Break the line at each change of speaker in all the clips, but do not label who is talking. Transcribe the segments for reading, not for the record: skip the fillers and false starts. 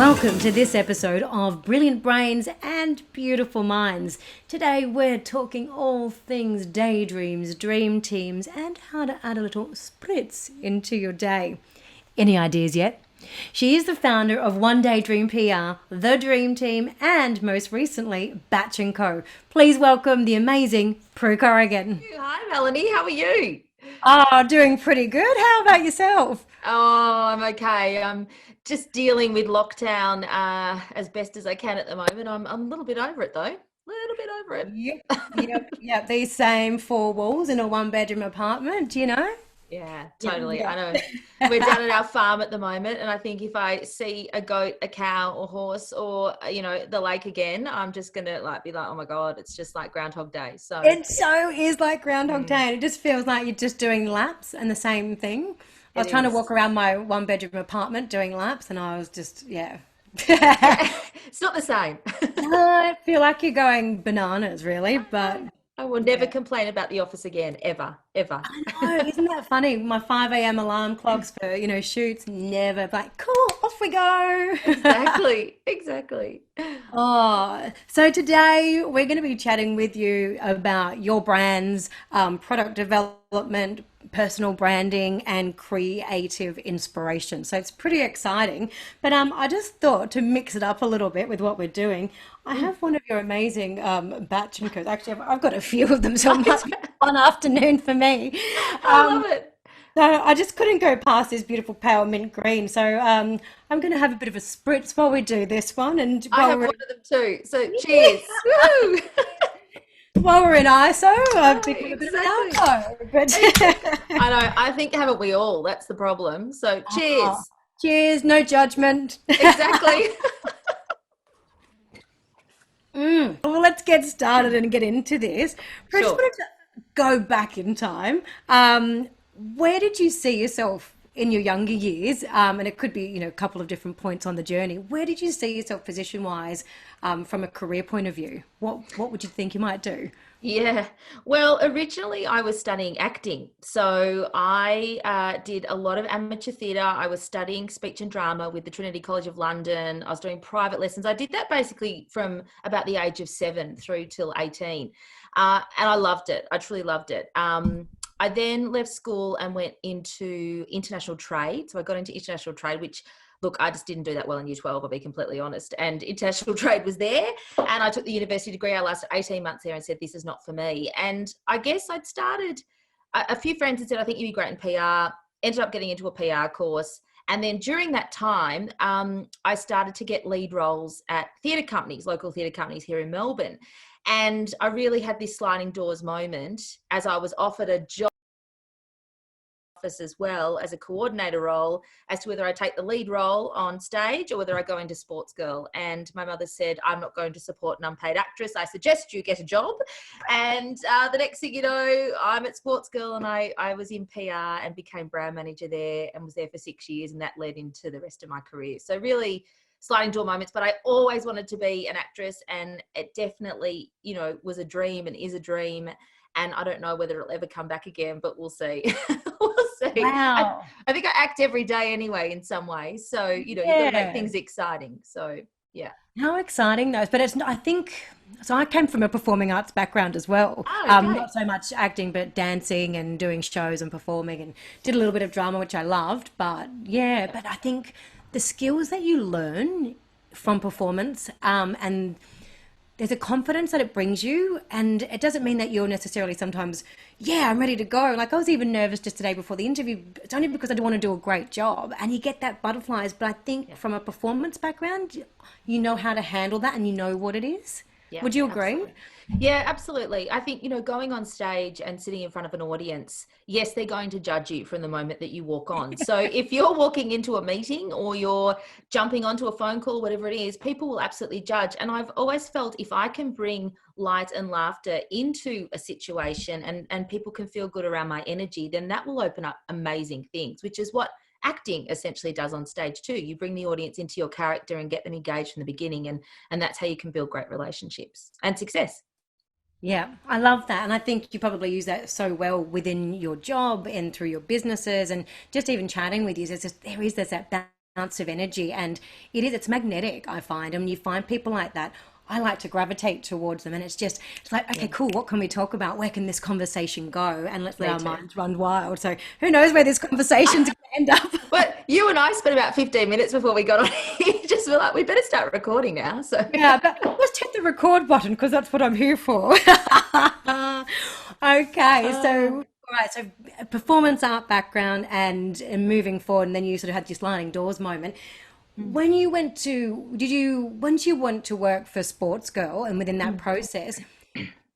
Welcome to this episode of Brilliant Brains and Beautiful Minds. Today we're talking all things daydreams, dream teams, and how to add a little spritz into your day. Any ideas yet? She is the founder of One Day Dream PR, The Dream Team, and most recently, Batch & Co. Please welcome the amazing Prue Corrigan.
Hi, Melanie. How are you?
Doing pretty good. How about yourself?
Oh, I'm okay. I'm just dealing with lockdown as best as I can at the moment. I'm a little bit over it though. A little bit over it.
Yep. These same four walls in a one-bedroom apartment, you know?
Yeah,
Yeah,
totally.
yeah.
I know. We're down at our farm at the moment, and I think if I see a goat, a cow, or horse, or the lake again, I'm just gonna be like, oh my God, it's just like Groundhog Day. So,
It so is like Groundhog
mm,
Day. And it just feels like you're just doing laps and the same thing. I
it
was trying to walk
is.
around my one-bedroom apartment doing laps, and I was just, yeah.
Yeah, it's not the same.
I feel like you're going bananas, really,
I
but
know. I will never
yeah.
complain about the office again, ever, ever.
Oh, isn't that funny? My 5 a.m. alarm clocks for, shoots, never like, cool, off we go.
Exactly, exactly.
Oh, so today we're going to be chatting with you about your brands, product development, personal branding, and creative inspiration. So it's pretty exciting. But I just thought to mix it up a little bit with what we're doing, I
Mm.
have one of your amazing batch and codes. Actually, I've got a few of them, so it might be one afternoon for me.
I
Um,
love it.
so I just couldn't go past this beautiful pale mint green. So I'm going to have a bit of a spritz while we do this one, and
I
while
have
we're
one of them too. So cheers. Woo!
while we're in ISO, I've
Oh,
become a bit of an
exactly.
alco.
I know. I think haven't we all? That's the problem. So
Oh,
cheers.
cheers, no judgment.
Exactly.
Well, let's get started and get into this. I just
Sure.
wanted to go back in time. Where did you see yourself in your younger years? And it could be, a couple of different points on the journey. Where did you see yourself position-wise, from a career point of view? What would you think you might do?
Yeah. Well, originally I was studying acting. So I did a lot of amateur theatre. I was studying speech and drama with the Trinity College of London. I was doing private lessons. I did that basically from about the age of 7 through till 18. And I loved it. I truly loved it. I then left school and went into international trade. So I got into international trade, which, look, I just didn't do that well in year 12, I'll be completely honest. And international trade was there. And I took the university degree. I lasted 18 months there and said, this is not for me. And I guess I'd started, a few friends had said, I think you'd be great in PR, ended up getting into a PR course. And then during that time, I started to get lead roles at theatre companies, local theatre companies here in Melbourne. And I really had this sliding doors moment as I was offered a job office as well as a coordinator role as to whether I take the lead role on stage or whether I go into sports girl. And my mother said, I'm not going to support an unpaid actress. I suggest you get a job. And the next thing you know, I'm at sports girl and I was in PR and became brand manager there and was there for 6 years. And that led into the rest of my career. So really sliding door moments, but I always wanted to be an actress and it definitely, was a dream and is a dream. And I don't know whether it'll ever come back again, but we'll see. We'll see.
Wow.
I think I act every day anyway in some ways. So, you've got to make
Yeah.
things exciting. So, yeah.
How exciting though. But I think, so I came from a performing arts background as well.
Oh, okay.
Not so much acting, but dancing and doing shows and performing and did a little bit of drama, which I loved. But yeah,
Yeah.
but I think the skills that you learn from performance, and there's a confidence that it brings you, and it doesn't mean that you're necessarily sometimes, yeah, I'm ready to go. Like I was even nervous just today before the interview. It's only because I do want to do a great job, and you get that butterflies. But I think
Yeah.
from a performance background, you know how to handle that, and you know what it is.
Yeah,
Would you agree?
absolutely. Yeah, absolutely. I think, going on stage and sitting in front of an audience, yes, they're going to judge you from the moment that you walk on. So if you're walking into a meeting or you're jumping onto a phone call, whatever it is, people will absolutely judge. And I've always felt if I can bring light and laughter into a situation and people can feel good around my energy, then that will open up amazing things, which is what acting essentially does on stage too. You bring the audience into your character and get them engaged from the beginning, and that's how you can build great relationships and success.
Yeah, I love that. And I think you probably use that so well within your job and through your businesses and just even chatting with you. There's just, there is this that of energy, and it's magnetic, I find. And when you find people like that, I like to gravitate towards them, and it's like, okay,
Yeah,
cool, what can we talk about? Where can this conversation go? And let's let
me
our
too.
minds run wild. So who knows where this conversation's going to end up.
But you and I spent about 15 minutes before we got on. Just were like, we better start recording now. So
Yeah, but let's hit the record button because that's what I'm here for. Okay, so
uh,
all right, so performance art background and moving forward, and then you sort of had this sliding doors moment. When you went to, did you, once you went to work for Sports Girl, and within that
mm.
process,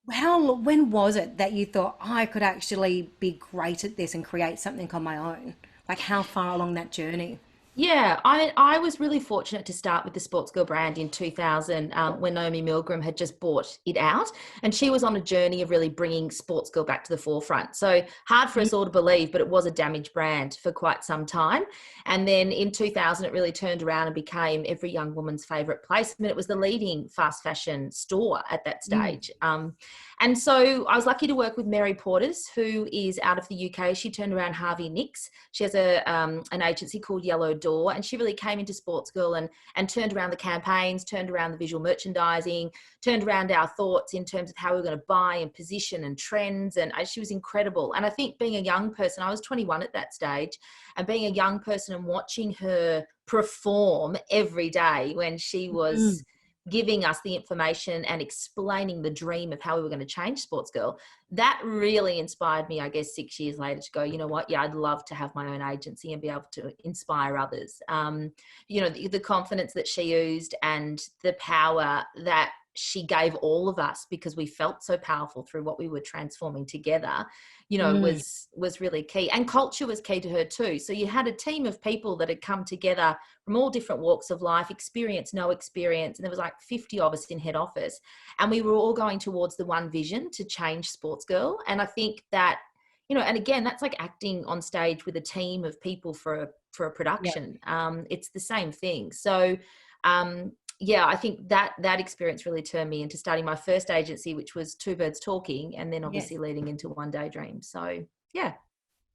when was it that you thought, "Oh, I could actually be great at this and create something on my own? Like how far along that journey?
Yeah, I was really fortunate to start with the Sports Girl brand in 2000 when Naomi Milgram had just bought it out. And she was on a journey of really bringing Sports Girl back to the forefront. So hard for us all to believe, but it was a damaged brand for quite some time. And then in 2000, it really turned around and became every young woman's favorite place. I mean, it was the leading fast fashion store at that
Mm.
stage. And so I was lucky to work with Mary Porters, who is out of the UK. She turned around Harvey Nicks. She has an agency called Yellow Door, and she really came into Sports Girl and turned around the campaigns, turned around the visual merchandising, turned around our thoughts in terms of how we were going to buy and position and trends. And she was incredible. And I think being a young person, I was 21 at that stage, and being a young person and watching her perform every day when she was
Mm.
giving us the information and explaining the dream of how we were going to change Sports Girl, that really inspired me, I guess, 6 years later to go, you know what, yeah, I'd love to have my own agency and be able to inspire others. The confidence that she used and the power that she gave all of us because we felt so powerful through what we were transforming together,
Mm.
was really key. And culture was key to her too. So you had a team of people that had come together from all different walks of life, experience, no experience. And there was like 50 of us in head office. And we were all going towards the one vision to change Sports Girl. And I think that, and again, that's like acting on stage with a team of people for a
Yeah.
production. It's the same thing. So, yeah, I think that experience really turned me into starting my first agency, which was Two Birds Talking, and then
Yes.
obviously leading into One Day Dream. So, yeah.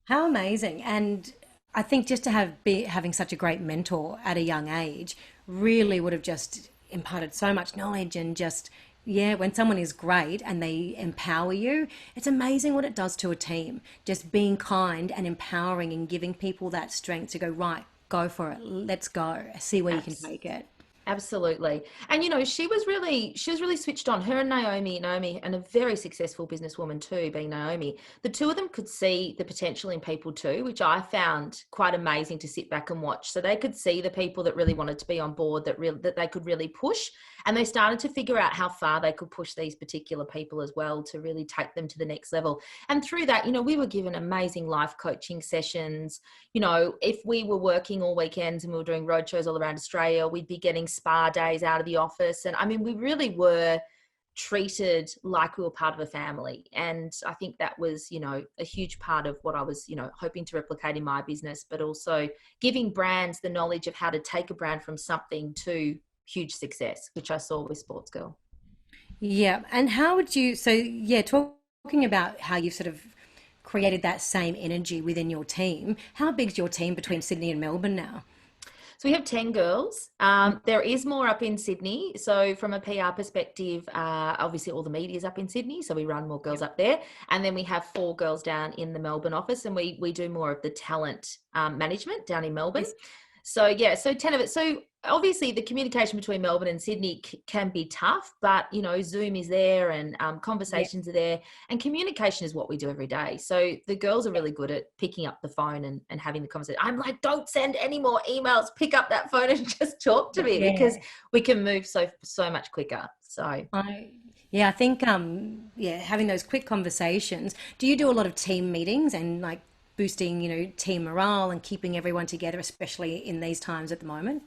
How amazing. And I think just to having such a great mentor at a young age really would have just imparted so much knowledge and just, yeah, when someone is great and they empower you, it's amazing what it does to a team. Just being kind and empowering and giving people that strength to go, right, go for it. Let's go. See where you can
Abs-
take it.
Absolutely. And she was really switched on. Her and Naomi, and a very successful businesswoman too, being Naomi. The two of them could see the potential in people too, which I found quite amazing to sit back and watch. So they could see the people that really wanted to be on board, that they could really push, and they started to figure out how far they could push these particular people as well to really take them to the next level. And through that, we were given amazing life coaching sessions. If we were working all weekends and we were doing roadshows all around Australia, we'd be getting spa days out of the office. And I mean, we really were treated like we were part of a family. And I think that was, a huge part of what I was, hoping to replicate in my business, but also giving brands the knowledge of how to take a brand from something to huge success, which I saw with Sports Girl.
Yeah. And how would you, so yeah, talking about how you've sort of created that same energy within your team, how big's your team between Sydney and Melbourne now?
So we have 10 girls. There is more up in Sydney. So from a PR perspective, obviously all the media is up in Sydney. So we run more girls
Yep.
up there. And then we have 4 girls down in the Melbourne office, and we do more of the talent management down in Melbourne.
Yes.
So yeah, so 10 of it. So obviously the communication between Melbourne and Sydney can be tough, but Zoom is there, and
Yeah.
conversations are there, and communication is what we do every day. So the girls are really good at picking up the phone and having the conversation. I'm like, don't send any more emails, pick up that phone and just talk to me, because
Yeah.
we can move so much quicker. So
I yeah, I think yeah, having those quick conversations. Do you do a lot of team meetings and like boosting, team morale and keeping everyone together, especially in these times at the moment?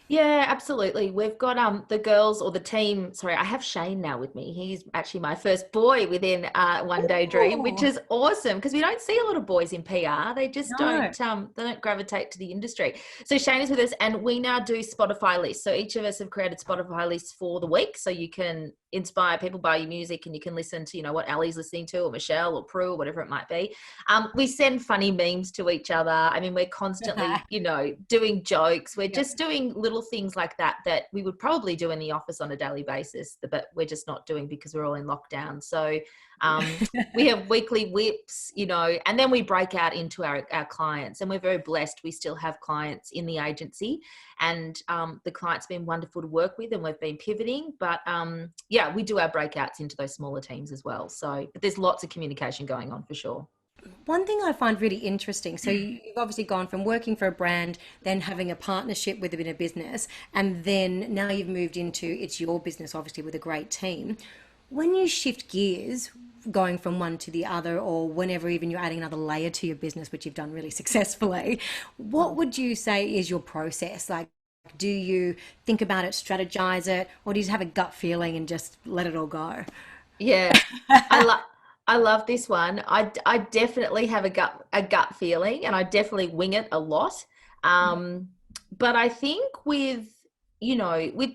yeah, absolutely. We've got the girls, or the team. Sorry, I have Shane now with me. He's actually my first boy within One Day Dream, which
Oh,
is awesome because we don't see a lot of boys in PR. They just
no.
don't gravitate to the industry. So Shane is with us, and we now do Spotify lists. So each of us have created Spotify lists for the week, so you can inspire people by your music, and you can listen to, what Ali's listening to, or Michelle or Prue or whatever it might be. We send funny memes to each other. I mean, we're constantly, doing jokes. We're just doing little things like that we would probably do in the office on a daily basis, but we're just not doing because we're all in lockdown. So we have weekly whips, and then we break out into our clients, and we're very blessed. We still have clients in the agency, and the clients have been wonderful to work with, and we've been pivoting, but we do our breakouts into those smaller teams as well. So, but there's lots of communication going on for sure.
One thing I find really interesting, so you've obviously gone from working for a brand, then having a partnership with a business, and then now you've moved into it's your business, obviously with a great team. When you shift gears, going from one to the other, or whenever even you're adding another layer to your business, which you've done really successfully, what would you say is your process? Like, do you think about it, strategize it, or do you just have a gut feeling and just let it all go?
Yeah, I love this one. I definitely have a gut feeling, and I definitely wing it a lot. Um, but I think with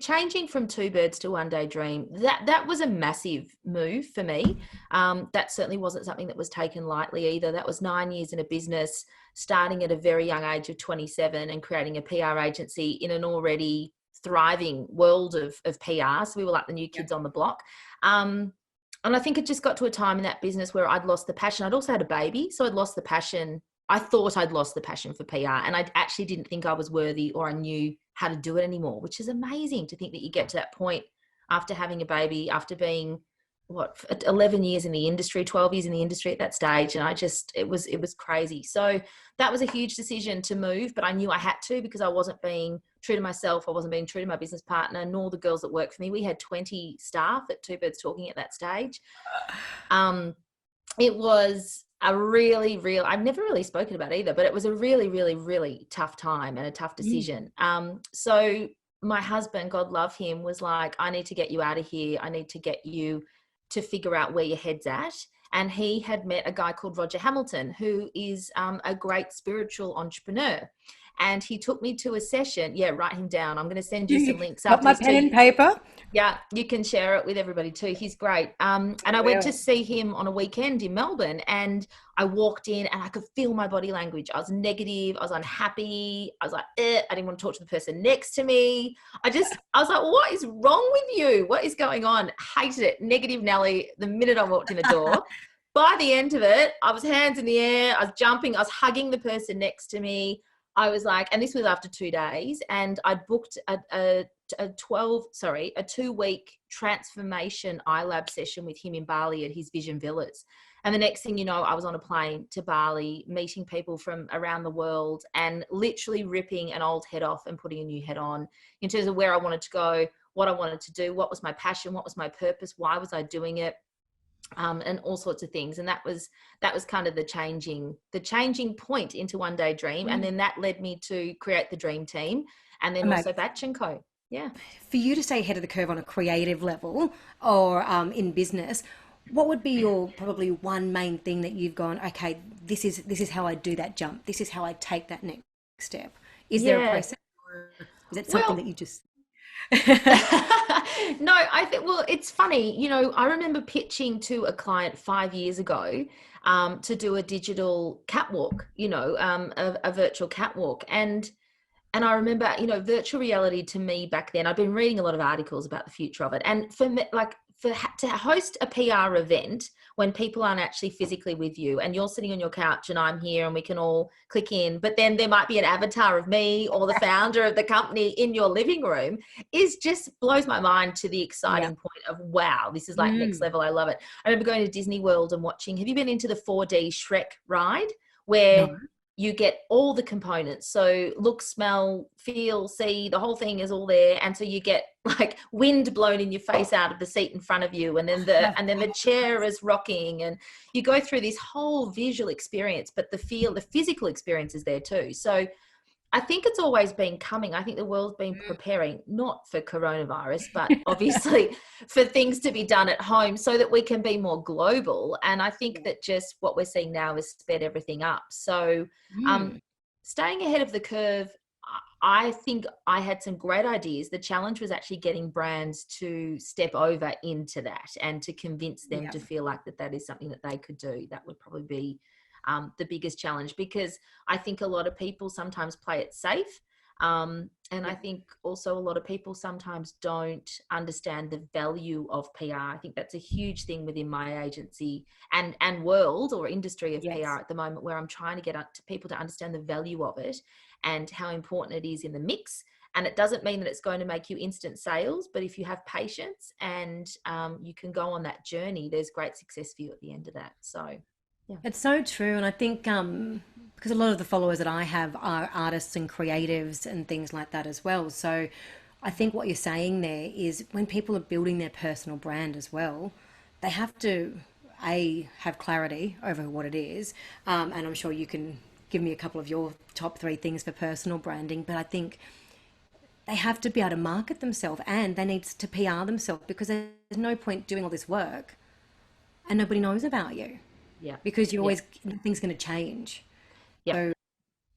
changing from two birds to one day dream, that was a massive move for me. That certainly wasn't something that was taken lightly either. That was 9 years in a business, starting at a very young age of 27 and creating a PR agency in an already thriving world of PR. So we were like the new kids on the block. And I think it just got to a time in that business where I'd lost the passion. I'd also had a baby, so I'd lost the passion. I thought I'd lost the passion for PR, and I actually didn't think I was worthy or I knew how to do it anymore, which is amazing to think that you get to that point after having a baby, after being 11 years in the industry, 12 years in the industry at that stage. And it was crazy. So that was a huge decision to move, but I knew I had to, because I wasn't being true to myself. I wasn't being true to my business partner, nor the girls that work for me. We had 20 staff at Two Birds Talking at that stage. It was a really, I've never really spoken about it either, but it was a really, really, really tough time and a tough decision. So my husband, God love him, was like, I need to get you out of here. I need to get you to figure out where your head's at. And he had met a guy called Roger Hamilton, who is a great spiritual entrepreneur. And he took me to a session. Yeah, write him down. I'm going to send you some links
Got
after
my
this
pen
too.
and paper?
Yeah, you can share it with everybody too. He's great. And I went to see him on a weekend in Melbourne, and I walked in and I could feel my body language. I was negative. I was unhappy. I was like, I didn't want to talk to the person next to me. I was like, what is wrong with you? What is going on? Hated it. Negative Nelly the minute I walked in the door. By the end of it, I was hands in the air. I was jumping. I was hugging the person next to me. I was like, and this was after 2 days, and I'd booked a 2-week transformation iLab session with him in Bali at his Vision Villas. And the next thing you know, I was on a plane to Bali, meeting people from around the world, and literally ripping an old head off and putting a new head on in terms of where I wanted to go, what I wanted to do, what was my passion, what was my purpose, why was I doing it? And all sorts of things. And that was kind of the changing point into One Day Dream. And then that led me to create the Dream Team, and then also Batch and Co. Yeah.
For you to stay ahead of the curve on a creative level, or in business, what would be your probably one main thing that you've gone, okay, this is how I do that jump. This is how I take that next step. Is there a process, or is it something that you just...
No, I think, well, it's funny, I remember pitching to a client 5 years ago to do a digital catwalk, a virtual catwalk. And I remember, virtual reality to me back then, I've been reading a lot of articles about the future of it. And for me, to host a PR event when people aren't actually physically with you, and you're sitting on your couch and I'm here and we can all click in, but then there might be an avatar of me or the founder of the company in your living room, is just blows my mind to the exciting point of, wow, this is like next level. I love it. I remember going to Disney World and watching, have you been into the 4D Shrek ride, where you get all the components? So look, smell, feel, see, the whole thing is all there. And so you get like wind blown in your face out of the seat in front of you. And then the chair is rocking, and you go through this whole visual experience, but the physical experience is there too. So I think it's always been coming. I think the world's been preparing, not for coronavirus, but obviously for things to be done at home so that we can be more global. And I think that just what we're seeing now has sped everything up. So staying ahead of the curve, I think I had some great ideas. The challenge was actually getting brands to step over into that and to convince them
Yeah.
to feel like that is something that they could do. That would probably be the biggest challenge, because I think a lot of people sometimes play it safe. And I
Yeah.
think also a lot of people sometimes don't understand the value of PR. I think that's a huge thing within my agency and world or industry of PR
Yes.
at the moment, where I'm trying to get to people to understand the value of it and how important it is in the mix. And it doesn't mean that it's going to make you instant sales, but if you have patience and you can go on that journey, there's great success for you at the end of that. So, yeah.
It's so true, and I think because a lot of the followers that I have are artists and creatives and things like that as well. So I think what you're saying there is when people are building their personal brand as well, they have to have clarity over what it is, and I'm sure you can give me a couple of your top three things for personal branding. But I think they have to be able to market themselves and they need to PR themselves because there's no point doing all this work and nobody knows about you
Yeah.
because you
Yeah.
always nothing's going to change.
Yep.
So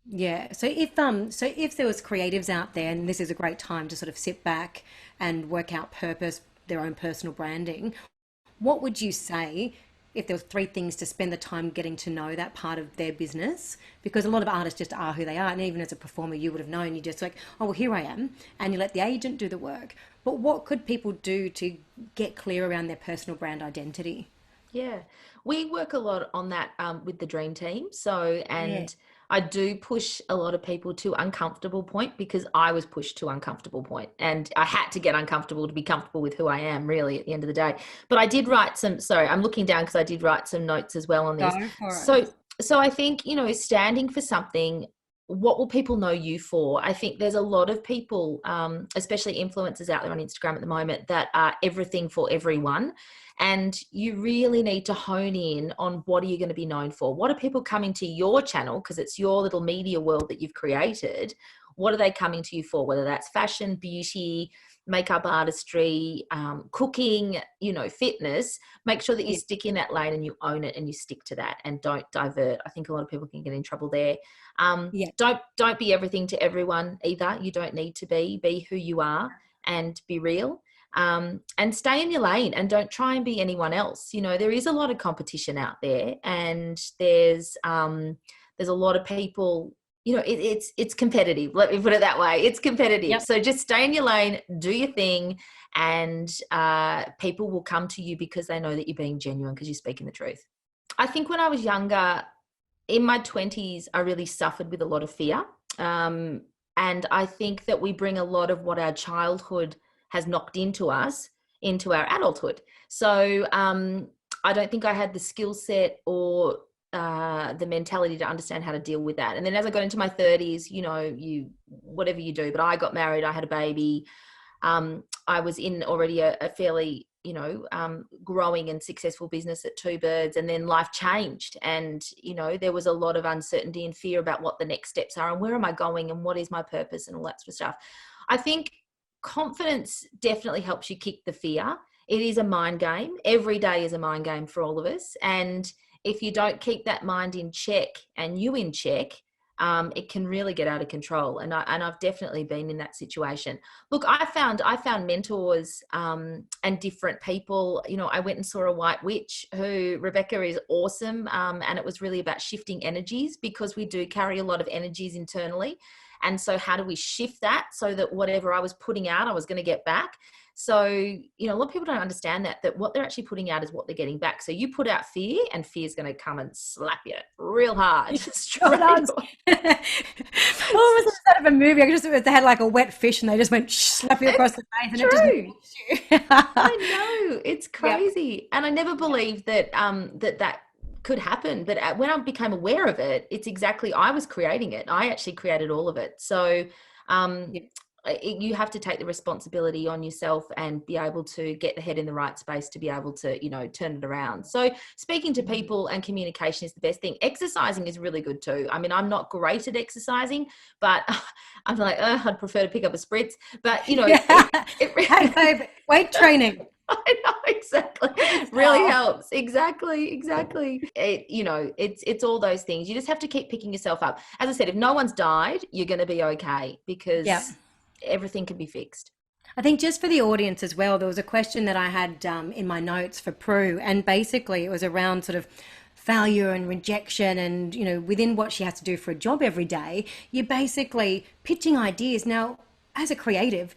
yeah, so if there was creatives out there, and this is a great time to sort of sit back and work out purpose, their own personal branding, what would you say if there were three things to spend the time getting to know that part of their business? Because a lot of artists just are who they are, and even as a performer, you would have known. You just like, oh, well, here I am, and you let the agent do the work. But what could people do to get clear around their personal brand identity?
Yeah, we work a lot on that with the dream team. So,
Yeah.
and I do push a lot of people to uncomfortable point, because I was pushed to uncomfortable point and I had to get uncomfortable to be comfortable with who I am, really, at the end of the day. But I did write some, sorry, I'm looking down because I did write some notes as well on this.
Go for it.
So I think, standing for something, what will people know you for? I think there's a lot of people, especially influencers out there on Instagram at the moment, that are everything for everyone. And you really need to hone in on what are you going to be known for? What are people coming to your channel? Because it's your little media world that you've created. What are they coming to you for? Whether that's fashion, beauty, makeup artistry, cooking, fitness. Make sure that you
Yeah.
stick in that lane and you own it and you stick to that and don't divert. I think a lot of people can get in trouble there.
Yeah.
Don't be everything to everyone either. You don't need to be who you are and be real. And stay in your lane and don't try and be anyone else. There is a lot of competition out there, and there's a lot of people. It's competitive. Let me put it that way. It's competitive.
Yep.
So just stay in your lane, do your thing, and people will come to you because they know that you're being genuine, because you're speaking the truth. I think when I was younger, in my 20s, I really suffered with a lot of fear. And I think that we bring a lot of what our childhood has knocked into us into our adulthood. So I don't think I had the skill set or the mentality to understand how to deal with that. And then as I got into my 30s, whatever you do, but I got married, I had a baby. I was in already a fairly, growing and successful business at Two Birds, and then life changed. And, there was a lot of uncertainty and fear about what the next steps are and where am I going and what is my purpose and all that sort of stuff. I think confidence definitely helps you kick the fear. It is a mind game. Every day is a mind game for all of us. And if you don't keep that mind in check and you in check, it can really get out of control. And I've definitely been in that situation. Look, I found mentors and different people. I went and saw a white witch, who, Rebecca, is awesome. And it was really about shifting energies, because we do carry a lot of energies internally. And so how do we shift that so that whatever I was putting out, I was going to get back? So, a lot of people don't understand that what they're actually putting out is what they're getting back. So you put out fear, and fear is going to come and slap you real hard.
Well done. Oh, it was out of a movie. They had like a wet fish and they just went slap you across the face and it just
True.
missed you.
I know, it's
Yep.
crazy. And I never believed that that could happen. But when I became aware of it, it's exactly, I was creating it. I actually created all of it. So um,
Yep.
you have to take the responsibility on yourself and be able to get the head in the right space to be able to, turn it around. So speaking to people and communication is the best thing. Exercising is really good too. I mean, I'm not great at exercising, but I'm like, I'd prefer to pick up a spritz. But,
Yeah.
it
Hey, babe, weight training.
I know, Exactly. Really helps. Exactly. It's all those things. You just have to keep picking yourself up. As I said, if no one's died, you're going to be okay
Yeah.
because everything can be fixed.
I think just for the audience as well, there was a question that I had in my notes for Prue, and basically it was around sort of failure and rejection, and within what she has to do for a job every day, you're basically pitching ideas. Now, as a creative,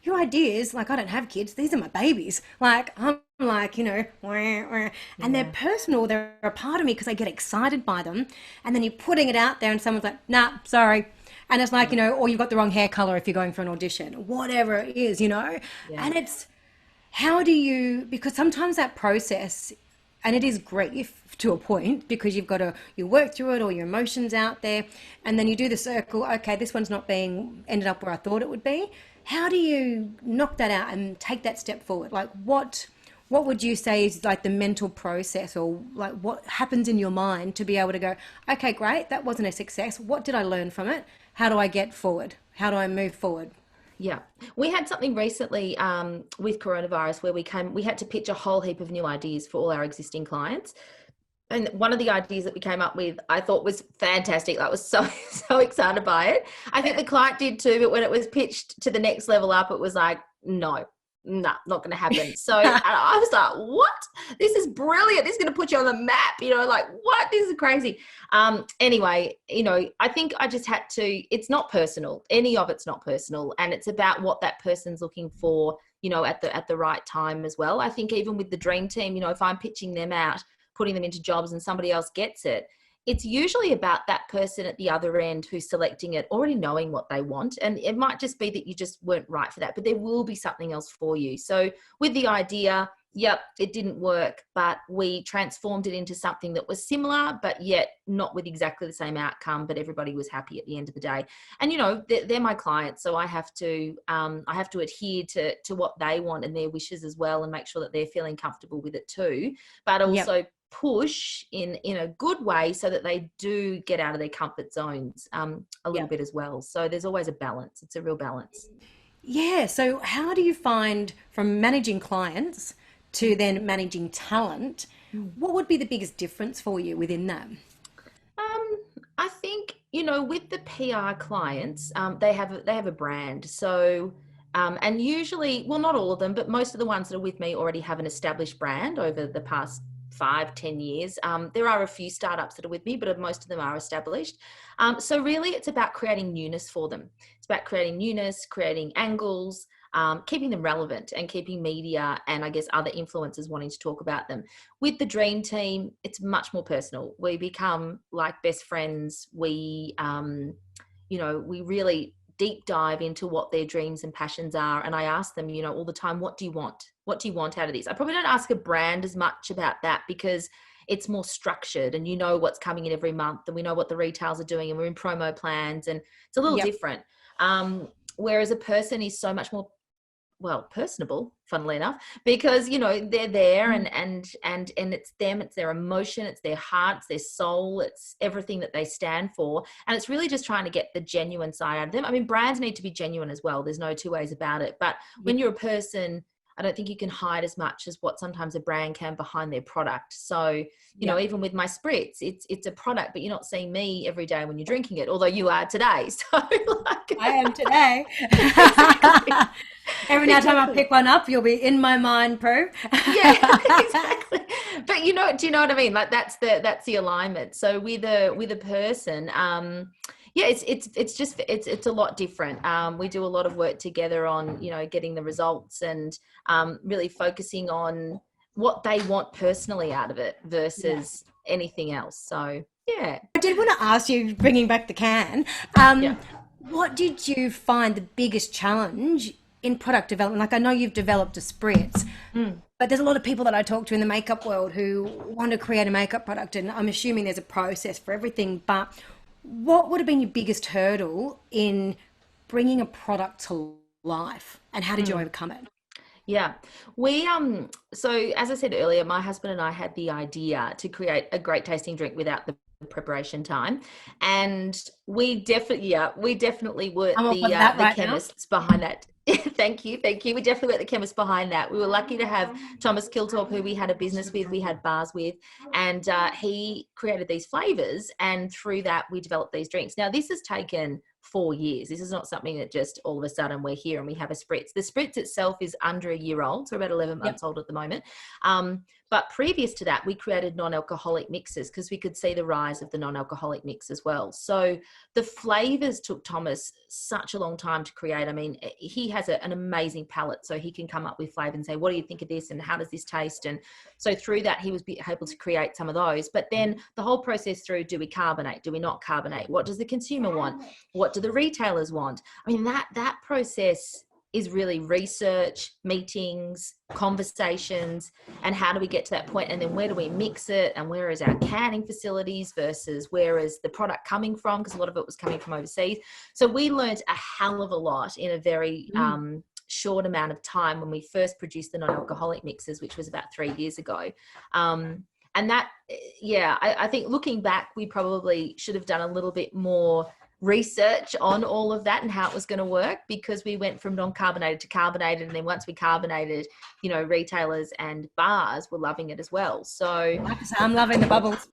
your ideas, like I don't have kids, these are my babies. Like I'm like, wah, wah, and they're
Yeah.
personal. They're a part of me because I get excited by them, and then you're putting it out there, and someone's like, "Nah, sorry." And it's like,
Yeah.
or you've got the wrong hair color if you're going for an audition, whatever it is.
Yeah.
And it's how do you, because sometimes that process, and it is grief to a point because you work through it, all your emotions out there, and then you do the circle. Okay, this one's not being ended up where I thought it would be. How do you knock that out and take that step forward? Like what would you say is like the mental process, or like what happens in your mind to be able to go, okay, great, that wasn't a success. What did I learn from it? How do I get forward? How do I move forward?
Yeah. We had something recently with coronavirus where we had to pitch a whole heap of new ideas for all our existing clients. And one of the ideas that we came up with, I thought was fantastic. I was so, so excited by it. I think the client did too, but when it was pitched to the next level up, it was like, no, not going to happen. So and I was like, what? This is brilliant. This is going to put you on the map, like what? This is crazy. Anyway, I think I just had to, it's not personal. Any of it's not personal. And it's about what that person's looking for, at the right time as well. I think even with the dream team, if I'm pitching them out, putting them into jobs and somebody else gets it, it's usually about that person at the other end who's selecting it already knowing what they want. And it might just be that you just weren't right for that, but there will be something else for you. So with the idea, yep, it didn't work, but we transformed it into something that was similar, but yet not with exactly the same outcome, but everybody was happy at the end of the day. And, they're my clients. So I have to adhere to what they want and their wishes as well, and make sure that they're feeling comfortable with it too, but
Yep.
also push in a good way so that they do get out of their comfort zones a little
Yep.
bit as well. So there's always a balance. It's a real balance.
Yeah. So how do you find from managing clients to then managing talent, what would be the biggest difference for you within that?
I think with the PR clients, they have a brand. So and usually, well, not all of them, but most of the ones that are with me already have an established brand over the past 5-10 years. There are a few startups that are with me, but most of them are established. So really, it's about creating newness for them. It's about creating newness, creating angles, keeping them relevant, and keeping media and I guess other influencers wanting to talk about them. With the dream team, it's much more personal. We become like best friends. We really deep dive into what their dreams and passions are. And I ask them, all the time, what do you want? What do you want out of this? I probably don't ask a brand as much about that because it's more structured and what's coming in every month, and we know what the retails are doing, and we're in promo plans, and it's a little
Yep.
different. Whereas a person is so much more, well, personable, funnily enough, because they're there, and it's them, it's their emotion, it's their heart, it's their soul, it's everything that they stand for, and it's really just trying to get the genuine side out of them. I mean, brands need to be genuine as well, there's no two ways about it, but when
Yep.
you're a person, I don't think you can hide as much as what sometimes a brand can behind their product. So
Yep.
even with my spritz, it's a product, but you're not seeing me every day when you're drinking it, although you are today. So like,
I am today.
exactly.
Every now time I
Exactly.
pick one up, you'll be in my mind, Prue.
Yeah, exactly. But do you know what I mean? Like that's the alignment. So with a person, yeah, it's a lot different. We do a lot of work together on, getting the results, and really focusing on what they want personally out of it
Yeah.
versus anything else. So yeah.
I did want to ask you, bringing back the can,
Yeah.
what did you find the biggest challenge in product development? Like, I know you've developed a spritz,
Mm.
but there's a lot of people that I talk to in the makeup world who want to create a makeup product, and I'm assuming there's a process for everything. But what would have been your biggest hurdle in bringing a product to life, and how did you
Mm.
overcome it?
Yeah. So as I said earlier, my husband and I had the idea to create a great tasting drink without the preparation time. And we definitely were
I'm off
the
on that right now.
chemists behind that. Thank you. We definitely were the chemists behind that. We were lucky to have Thomas Kiltorp, who we had a business with, we had bars with, and he created these flavors, and through that we developed these drinks. Now this has taken 4 years. This is not something that just all of a sudden we're here and we have a spritz. The spritz itself is under a year old, so about 11
Yep.
months old at the moment. But previous to that, we created non-alcoholic mixes because we could see the rise of the non-alcoholic mix as well. So the flavors took Thomas such a long time to create. I mean, he has an amazing palate, so he can come up with flavor and say, what do you think of this? And how does this taste? And so through that, he was able to create some of those. But then the whole process through, do we carbonate? Do we not carbonate? What does the consumer want? What do the retailers want? I mean, that process is really research, meetings, conversations, and how do we get to that point? And then where do we mix it? And where is our canning facilities versus where is the product coming from? Because a lot of it was coming from overseas. So we learned a hell of a lot in a very short amount of time when we first produced the non-alcoholic mixes, which was about 3 years ago. And that, yeah, I think looking back, we probably should have done a little bit more research on all of that and how it was going to work, because we went from non-carbonated to carbonated, and then once we carbonated, retailers and bars were loving it as well. So
I'm loving the bubbles.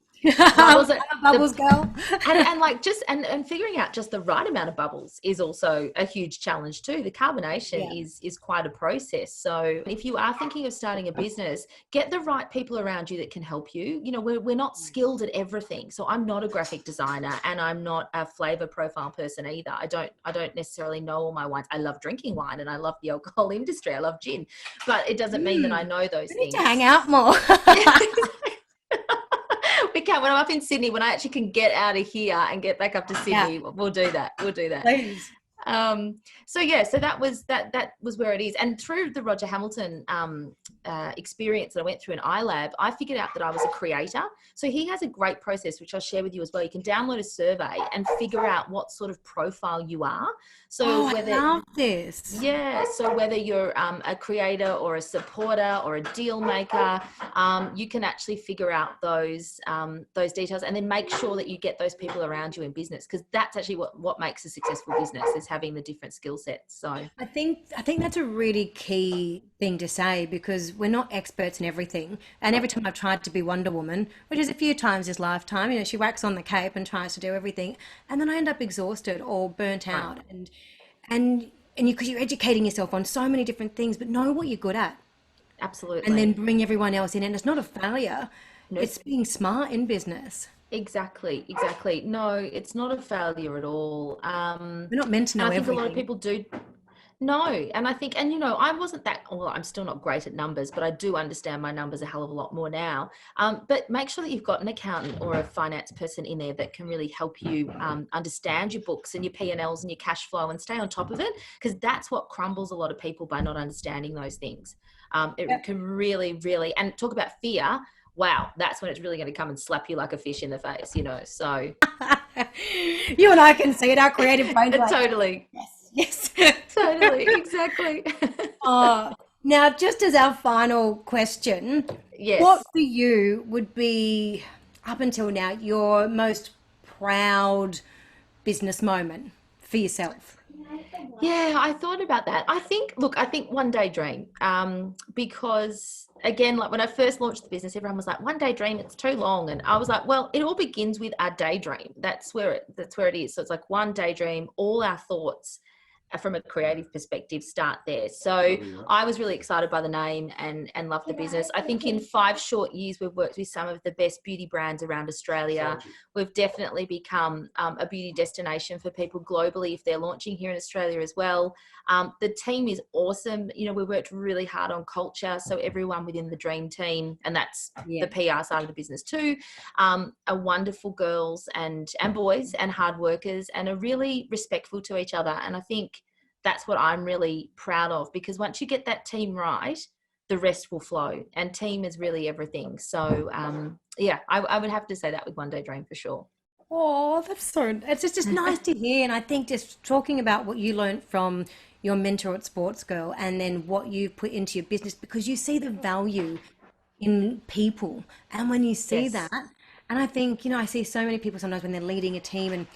bubbles,
I'm a bubbles girl.
and like just and figuring out just the right amount of bubbles is also a huge challenge too. The carbonation is quite a process. So if you are thinking of starting a business, get the right people around you that can help you. We're not skilled at everything. So I'm not a graphic designer, and I'm not a flavor profile person either. I don't necessarily know all my wines. I love drinking wine and I love the alcohol industry. I love gin, but it doesn't mean that I know those
We need
things.
to hang out more.
We can. When I'm up in Sydney, when I actually can get out of here and get back up to Sydney, we'll do that.
Please.
So that was where it is. And through the Roger Hamilton experience that I went through in iLab, I figured out that I was a creator. So he has a great process, which I'll share with you as well. You can download a survey and figure out what sort of profile you are. So
I love this.
Yeah, so whether you're a creator or a supporter or a deal maker, you can actually figure out those details, and then make sure that you get those people around you in business, because that's actually what makes a successful business, is having the different skill sets. So
I think that's a really key thing to say, because we're not experts in everything. And every time I've tried to be Wonder Woman, which is a few times this lifetime, she whacks on the cape and tries to do everything, and then I end up exhausted or burnt out. And because you're educating yourself on so many different things, but know what you're good at,
absolutely.
and then bring everyone else in. And it's not a failure;
No.
it's being smart in business.
Exactly. No, it's not a failure at all.
We're not meant to know
I think
everything.
a lot of people do. No, and I think, and I wasn't that, well, I'm still not great at numbers, but I do understand my numbers a hell of a lot more now. But make sure that you've got an accountant or a finance person in there that can really help you understand your books and your P&Ls and your cash flow, and stay on top of it, because that's what crumbles a lot of people, by not understanding those things. It can really, really, and talk about fear. Wow, that's when it's really going to come and slap you like a fish in the face, so.
You and I can see it, our creative brains.
Totally.
Yes.
Totally, exactly.
Now, just as our final question,
Yes.
what for you would be, up until now, your most proud business moment for yourself?
Yeah, I thought about that. I think one day dream, because again, like when I first launched the business, everyone was like, one day dream, it's too long. And I was like, well, it all begins with a daydream. That's where it is. So it's like one daydream, all our thoughts from a creative perspective start there. So I was really excited by the name and love the business. I think in 5 short years, we've worked with some of the best beauty brands around Australia. We've definitely become a beauty destination for people globally if they're launching here in Australia as well. The team is awesome. We worked really hard on culture. So everyone within the dream team, and that's the PR side of the business too, are wonderful girls and boys and hard workers, and are really respectful to each other. And I think that's what I'm really proud of, because once you get that team right, the rest will flow, and team is really everything. So I would have to say that with One Day Dream for sure.
Oh, it's just nice to hear. And I think just talking about what you learned from your mentor at Sports Girl, and then what you've put into your business, because you see the value in people. And when you see
Yes.
that, And I think, I see so many people sometimes when they're leading a team and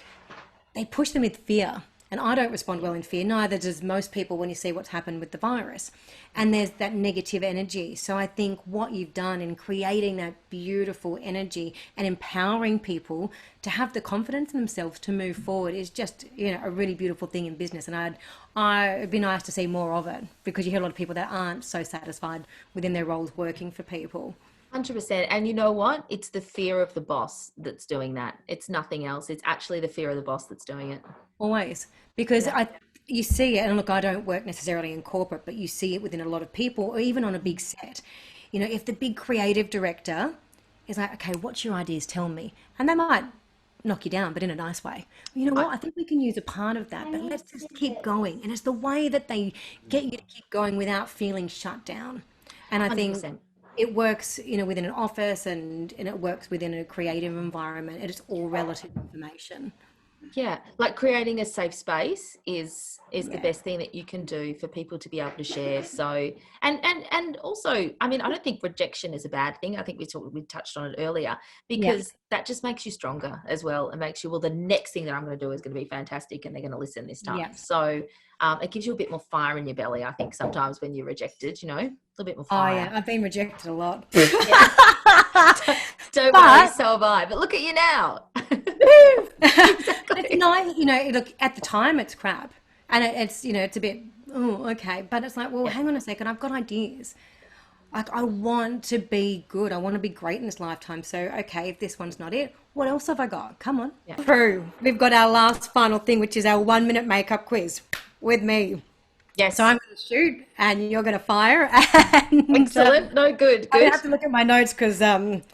they push them with fear. And I don't respond well in fear, neither does most people when you see what's happened with the virus. And there's that negative energy. So I think what you've done in creating that beautiful energy and empowering people to have the confidence in themselves to move forward is just, a really beautiful thing in business. And it'd be nice to see more of it, because you hear a lot of people that aren't so satisfied within their roles working for people.
100%. And you know what? It's the fear of the boss that's doing that. It's nothing else. It's actually the fear of the boss that's doing it.
Always, because
Yeah.
you see it, and look, I don't work necessarily in corporate, but you see it within a lot of people, or even on a big set. If the big creative director is like, okay, what's your ideas? Tell me, and they might knock you down, but in a nice way. You know
I,
what? I think we can use a part of that, but let's just keep going. And it's the way that they get you to keep going without feeling shut down. And I think
100%.
it works, within an office, and it works within a creative environment. And it's all relative information.
Yeah, like creating a safe space is the
Yeah.
best thing that you can do for people to be able to share. So, and also, I mean, I don't think rejection is a bad thing. I think we touched on it earlier,
Yeah.
because that just makes you stronger as well, and makes you, well, the next thing that I'm going to do is going to be fantastic, and they're going to listen this time.
Yeah.
So, it gives you a bit more fire in your belly. I think sometimes when you're rejected, a little bit more
Oh yeah,
fire.
I've been rejected a lot.
Yeah. Don't worry,
But
so have I. But look at you now.
it's
Exactly.
nice, look, at the time it's crap. And it's a bit, oh, okay. But it's like, well,
Yeah.
hang on a second, I've got ideas. Like, I want to be good. I want to be great in this lifetime. So, okay, if this one's not it, what else have I got? Come on.
Yeah.
Through. We've got our last final thing, which is our 1 minute makeup quiz with me. So
Yes.
I'm going to shoot and you're going to fire. And
Excellent. No, good,
I
good.
have to look at my notes because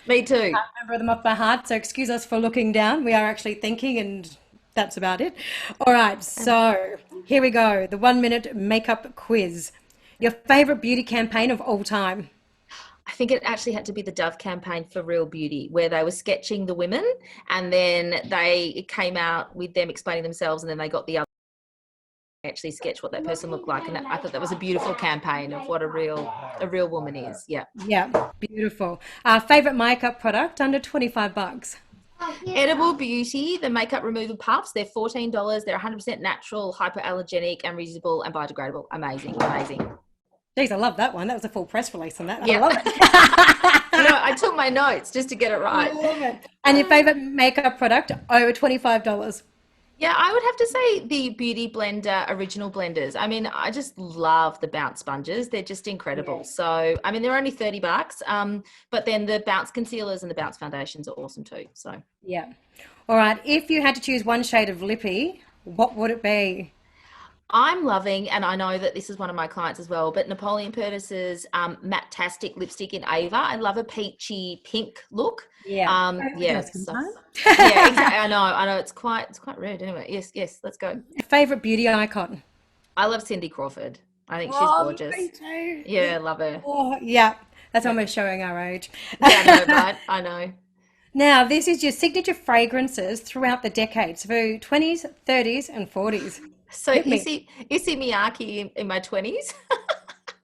Me too.
remember them off by heart, so excuse us for looking down. We are actually thinking, and that's about it. All right, so here we go. The 1 minute makeup quiz. Your favorite beauty campaign of all time?
I think it actually had to be the Dove campaign for Real Beauty, where they were sketching the women, and then it came out with them explaining themselves, and then they got the other actually sketch what that person looked like. And I thought that was a beautiful campaign of what a real woman is. Yeah.
Yeah, beautiful. Favorite makeup product under 25 bucks?
Edible Beauty, the makeup removal puffs. They're $14. They're 100% natural, hypoallergenic, and reusable and biodegradable. Amazing, amazing.
Geez, I love that one. That was a full press release on that. I
Yeah.
love it.
No, I took my notes just to get it
I
right.
love it. And your favorite makeup product over $25?
Yeah, I would have to say the Beauty Blender original blenders. I mean, I just love the bounce sponges. They're just incredible.
Yeah.
So, I mean, they're only $30. But then the bounce concealers and the bounce foundations are awesome too. So,
Yeah. All right. If you had to choose one shade of lippy, what would it be?
I'm loving, and I know that this is one of my clients as well, but Napoleon Purtis's Matte-tastic lipstick in Ava. I love a peachy pink look.
Yeah.
Yeah,
Skin
so,
tone.
yeah, exactly. I know. It's quite rude. Anyway, yes, yes. Let's go.
Favorite beauty icon?
I love Cindy Crawford. I think she's
Oh, me
gorgeous.
too.
Yeah, love her.
Oh, yeah. That's
Yeah,
almost showing our age.
yeah, I know, right? I know.
Now, this is your signature fragrances throughout the decades for 20s, 30s, and 40s.
So
Hit me.
Issey Miyake in my 20s.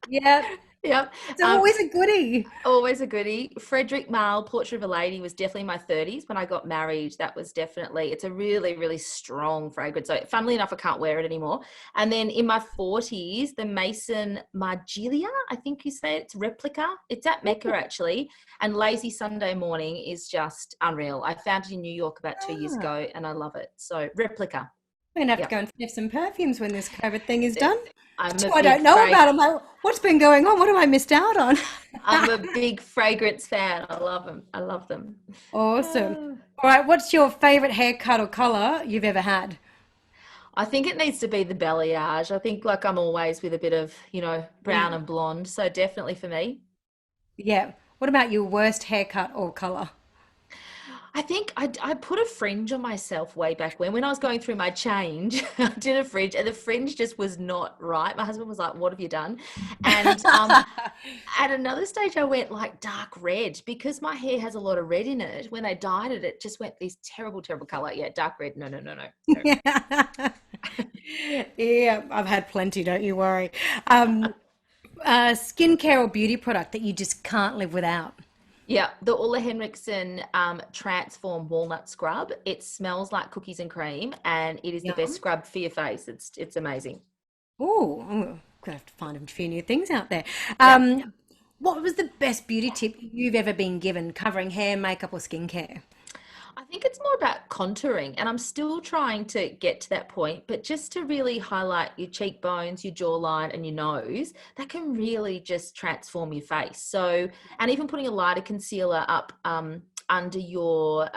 Yeah.
Yep.
It's always a goodie.
Always a goodie. Frederic Malle, Portrait of a Lady, was definitely my 30s when I got married. That was definitely, it's a really, really strong fragrance. So funnily enough, I can't wear it anymore. And then in my 40s, the Mason Margiela, I think you say it's Replica. It's at Mecca actually. And Lazy Sunday Morning is just unreal. I found it in New York about 2 years
Ah,
ago and I love it. So Replica.
I'm gonna have to
Yep.
go and sniff some perfumes when this COVID thing is done.
I'm
Two
a
I
big
don't know
fra-
about. I'm like, what's been going on? What have I missed out on?
I'm a big fragrance fan. I love them. I love them.
Awesome.
Uh,
All right, what's your favorite haircut or color you've ever had?
I think it needs to be the balayage. I think like I'm always with a bit of, brown
Yeah.
and blonde. So definitely for me.
Yeah. What about your worst haircut or color?
I think I put a fringe on myself way back when I was going through my change. I did a fringe and the fringe just was not right. My husband was like, "What have you done?" And at another stage, I went like dark red because my hair has a lot of red in it. When they dyed it, it just went this terrible, terrible color. Yeah, dark red. No, no, no, no, no.
Yeah. Yeah, I've had plenty, don't you worry. Um, skincare or beauty product that you just can't live without.
Yeah, the Ulla Henriksen Transform Walnut Scrub. It smells like cookies and cream, and it is the best
Yum.
scrub for your face. It's amazing.
Oh, I'm gonna have to find a few new things out there.
Yeah.
What was the best beauty tip you've ever been given covering hair, makeup, or skincare?
I think it's more about contouring, and I'm still trying to get to that point, but just to really highlight your cheekbones, your jawline, and your nose, that can really just transform your face. So, and even putting a lighter concealer up under your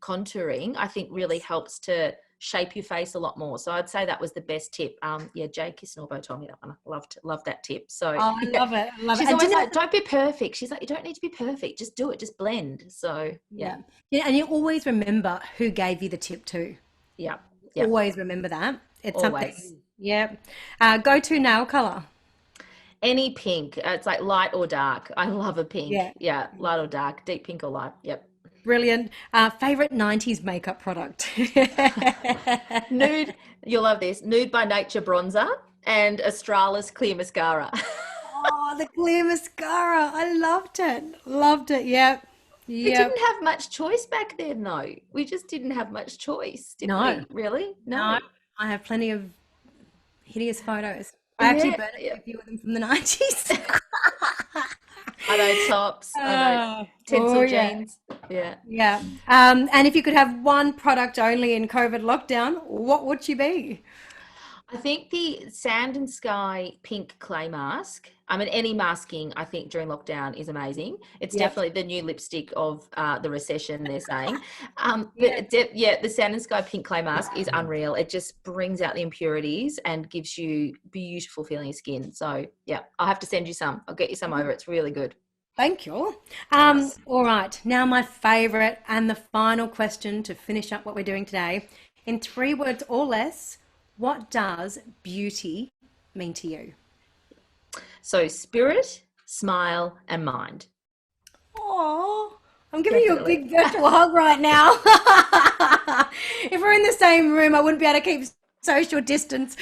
contouring, I think really helps to shape your face a lot more. So I'd say that was the best tip. Yeah, Jay Kisnorbo told me that one. I loved that tip. So
Oh, I
yeah,
love it. I love it.
she's
And do
always
you know,
like, don't be perfect. She's like, you don't need to be perfect. Just do it. Just blend. So yeah.
yeah, yeah, and you always remember who gave you the tip too.
Yeah. Yep.
Always remember that. It's
Always.
something. Yeah. Go to nail color.
Any pink. It's like light or dark. I love a pink.
Yeah.
Yeah. Light or dark. Deep pink or light. Yep.
Brilliant. Favorite 90s makeup product.
Nude. You'll love this. Nude by Nature bronzer and Australis clear mascara.
Oh, the clear mascara. I loved it. Loved it. Yep.
We
Yep.
didn't have much choice back then, though. We just didn't have much choice, did
No,
we? Really? No.
no. I have plenty of hideous photos. I actually
Yeah.
burned
Yeah.
a few of them from the 90s.
I know tops. I know
Oh,
tinsel
yeah.
jeans. Yeah.
Yeah. And if you could have one product only in COVID lockdown, what would you be?
I think the Sand and Sky pink clay mask. I mean, any masking I think during lockdown is amazing. It's
Yep.
definitely the new lipstick of the recession, they're saying.
Yeah.
Yeah, the Sand and Sky pink clay mask is unreal. It just brings out the impurities and gives you beautiful feeling skin. So yeah, I'll have to send you some. I'll get you some over. It's really good.
Thank you.
Nice.
All right. Now, my favorite and the final question to finish up what we're doing today. In 3 words or less, what does beauty mean to you?
So spirit, smile, and mind.
Oh, I'm giving you a
Definitely.
big virtual hug right now. If we're in the same room, I wouldn't be able to keep social distance,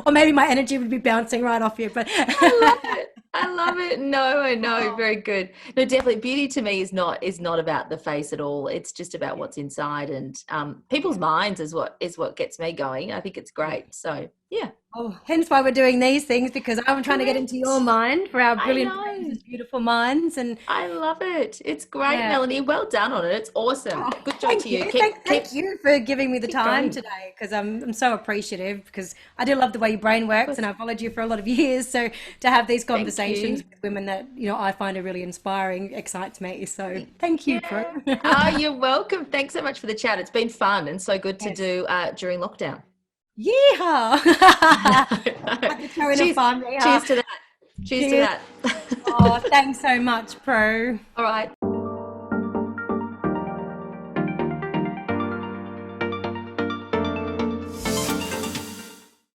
or maybe my energy would be bouncing right off you. But
I love it. I love it. No, I know. Very good. No, definitely. Beauty to me is not about the face at all. It's just about what's inside and people's minds is what gets me going. I think it's great. So yeah,
oh, hence why we're doing these things because I'm trying to get into your
correct.
mind for our
I
brilliant brains
know.
and beautiful minds. And
I love it. It's great,
yeah.
Melanie. Well done on it. It's awesome.
Oh,
Good job
thank
to
you.
you.
Thank,
Keep
thank
keep
you for giving me the
keep
time
going.
today because I'm so appreciative because I do love the way your brain
Of
works and
course.
I've followed you for a lot of years. So to have these
Thank
conversations
you.
with women that, I find are really inspiring excites me. So thank you, Pro.
Yeah. Ah, you're welcome. Thanks so much for the chat. It's been fun and so good to
Yes.
do during lockdown.
Yeehaw! Like the toe in a
Cheers.
farm. Yeehaw.
Cheers to that. Cheers to
Cheers.
that.
Oh, thanks so much, Pro.
All right.